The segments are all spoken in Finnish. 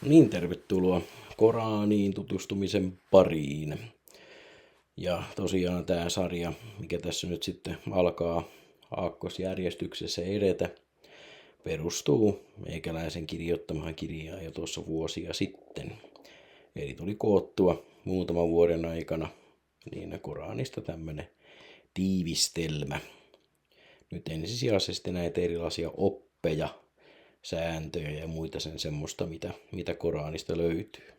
Niin, tervetuloa Koraaniin tutustumisen pariin. Ja tosiaan tämä sarja, mikä tässä nyt sitten alkaa aakkosjärjestyksessä edetä, perustuu meikäläisen kirjoittamaan kirjaan jo tuossa vuosia sitten. Eli tuli koottua muutaman vuoden aikana niin Koraanista tämmöinen tiivistelmä. Nyt ensisijaisesti näitä erilaisia oppeja, sääntöjä ja muita sen semmoista, mitä Koraanista löytyy.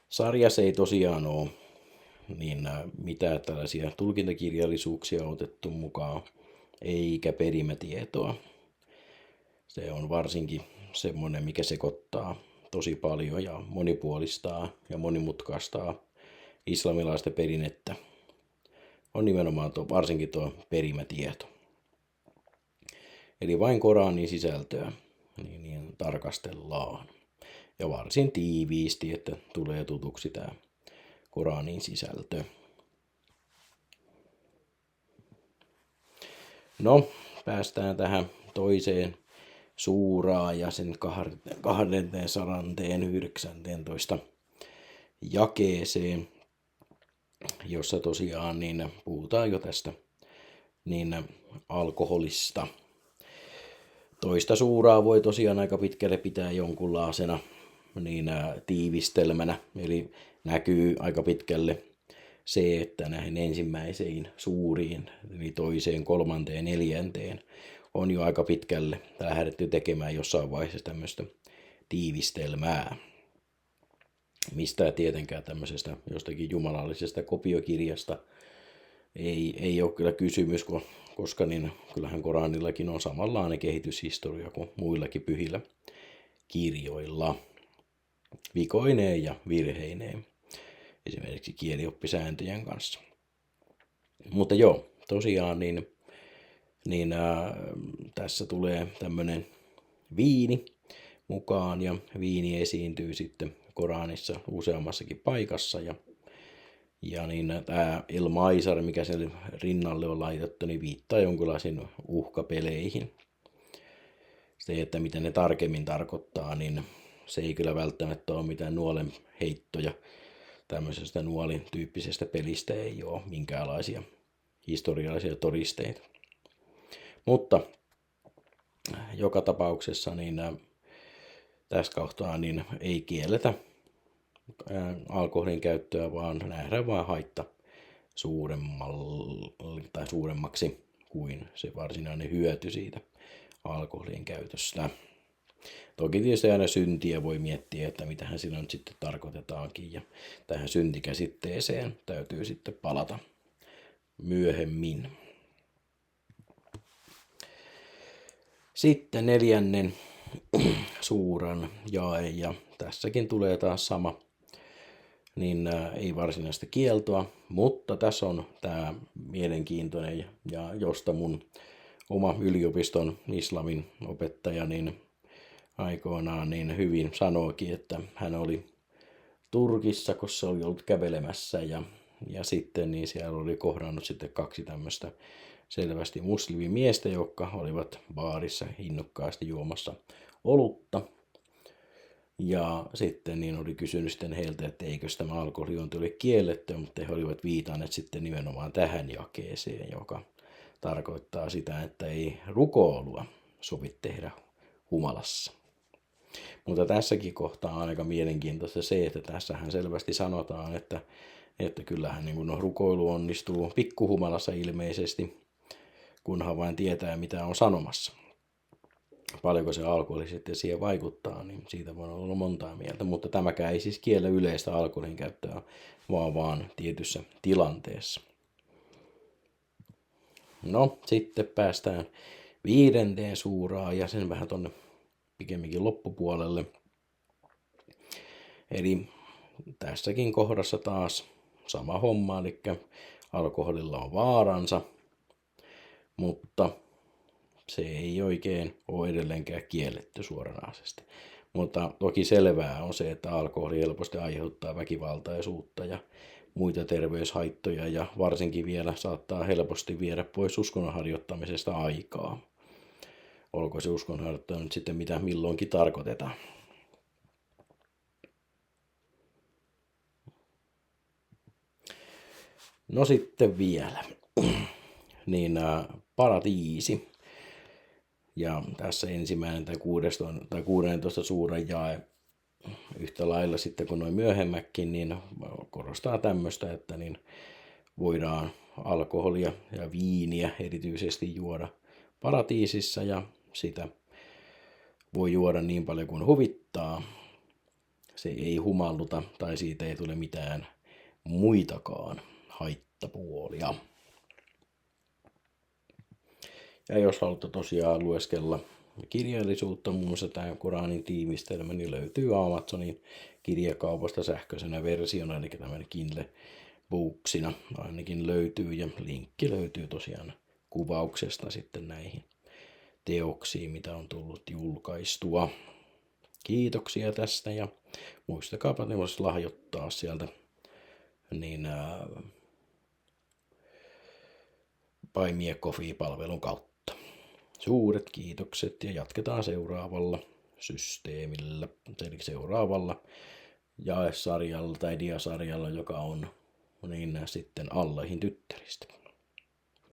Sarjassa ei tosiaan ole niin mitään tällaisia tulkintakirjallisuuksia otettu mukaan, eikä perimätietoa. Se on varsinkin semmoinen, mikä sekoittaa tosi paljon ja monipuolistaa ja monimutkaistaa islamilaista perinnettä. On nimenomaan varsinkin tuo perimätieto. Eli vain Koranin sisältöä niin tarkastellaan. Ja varsin tiiviisti, että tulee tutuksi tämä Koranin sisältö. No, päästään tähän toiseen suuraan ja sen 219 jakeeseen, jossa tosiaan niin puhutaan jo tästä niin alkoholista. Toista suuraa voi tosiaan aika pitkälle pitää jonkunlaisena niin tiivistelmänä, eli näkyy aika pitkälle se, että näihin ensimmäisiin suuriin, eli toiseen, kolmanteen, neljänteen, on jo aika pitkälle lähdetty tekemään jossain vaiheessa tämmöistä tiivistelmää. Mistä tietenkään tämmöisestä jostakin jumalallisesta kopiokirjasta ei ole kyllä kysymys, koska niin kyllähän Koranillakin on samanlainen kehityshistoria kuin muillakin pyhillä kirjoilla, vikoineen ja virheineen, esimerkiksi kielioppisääntöjen kanssa. Mutta joo, tosiaan tässä tulee tämmöinen viini mukaan, ja viini esiintyy sitten Koranissa useammassakin paikassa, ja niin tämä El-Maisar, mikä sen rinnalle on laitettu, niin viittaa jonkinlaisiin uhkapeleihin. Se, että mitä ne tarkemmin tarkoittaa, niin se ei kyllä välttämättä ole mitään nuolen heittoja. Tämmöisestä nuolin-tyyppisestä pelistä ei ole minkäänlaisia historiallisia todisteita. Mutta joka tapauksessa niin tässä kohtaa niin ei kielletä alkoholin käyttöä, vaan nähdään vain haitta suuremmaksi kuin se varsinainen hyöty siitä alkoholin käytöstä. Toki tietysti aina syntiä voi miettiä, että mitähän sillä nyt sitten tarkoitetaankin, ja tähän syntikäsitteeseen täytyy sitten palata myöhemmin. Sitten neljännen suuran jae, ja tässäkin tulee taas sama, niin ei varsinaista kieltoa, mutta tässä on tämä mielenkiintoinen, ja josta mun oma yliopiston islamin opettaja niin aikoinaan niin hyvin sanoikin, että hän oli Turkissa, kun se oli ollut kävelemässä, ja sitten niin siellä oli kohdannut sitten kaksi tämmöistä selvästi muslimimiestä, jotka olivat baarissa innokkaasti juomassa olutta. Ja sitten niin oli kysynyt sitten heiltä, että eikö tämä alkoholijuonti ole kielletty, mutta he olivat viitanneet sitten nimenomaan tähän jakeeseen, joka tarkoittaa sitä, että ei rukoilua sovi tehdä humalassa. Mutta tässäkin kohtaa on aika mielenkiintoista se, että tässähän selvästi sanotaan, että kyllähän niin kun rukoilu onnistuu pikkuhumalassa ilmeisesti, kunhan vain tietää, mitä on sanomassa. Paljonko se alkoholi sitten siihen vaikuttaa, niin siitä voi olla montaa mieltä. Mutta tämäkään ei siis kiellä yleistä alkoholin käyttöä, vaan tietyssä tilanteessa. No, sitten päästään viidenteen suuraan ja sen vähän tonne pikemminkin loppupuolelle. Eli tässäkin kohdassa taas sama homma, eli alkoholilla on vaaransa, mutta se ei oikein ole edelleenkään kielletty suoranaisesti. Mutta toki selvää on se, että alkoholi helposti aiheuttaa väkivaltaisuutta ja muita terveyshaittoja, ja varsinkin vielä saattaa helposti viedä pois uskonnon harjoittamisesta aikaa. olko se uskonharjoittelu nyt sitten mitä milloinkin tarkoitetaan. No sitten vielä, niin paratiisi. Ja tässä ensimmäinen tai 16 suuren jae yhtä lailla sitten kuin noin myöhemmäkin, niin korostaa tämmöistä, että niin voidaan alkoholia ja viiniä erityisesti juoda paratiisissa ja sitä voi juoda niin paljon kuin huvittaa. Se ei humalluta tai siitä ei tule mitään muitakaan haittapuolia. Ja jos haluatte tosiaan lueskella kirjallisuutta, muun muassa tämä Koranin tiivistelmä, niin löytyy Amazonin kirjakaupasta sähköisenä versiona, eli tämmöinen Kindle Booksina ainakin löytyy, ja linkki löytyy tosiaan kuvauksesta sitten näihin teoksiin, mitä on tullut julkaistua. Kiitoksia tästä, ja muistakaapa, että voisi lahjoittaa sieltä niin Buy Me a Coffee-palvelun kautta. Suuret kiitokset ja jatketaan seuraavalla systeemillä, eli seuraavalla jaesarjalla tai diasarjalla, joka on niin sitten Allahin tyttäristä.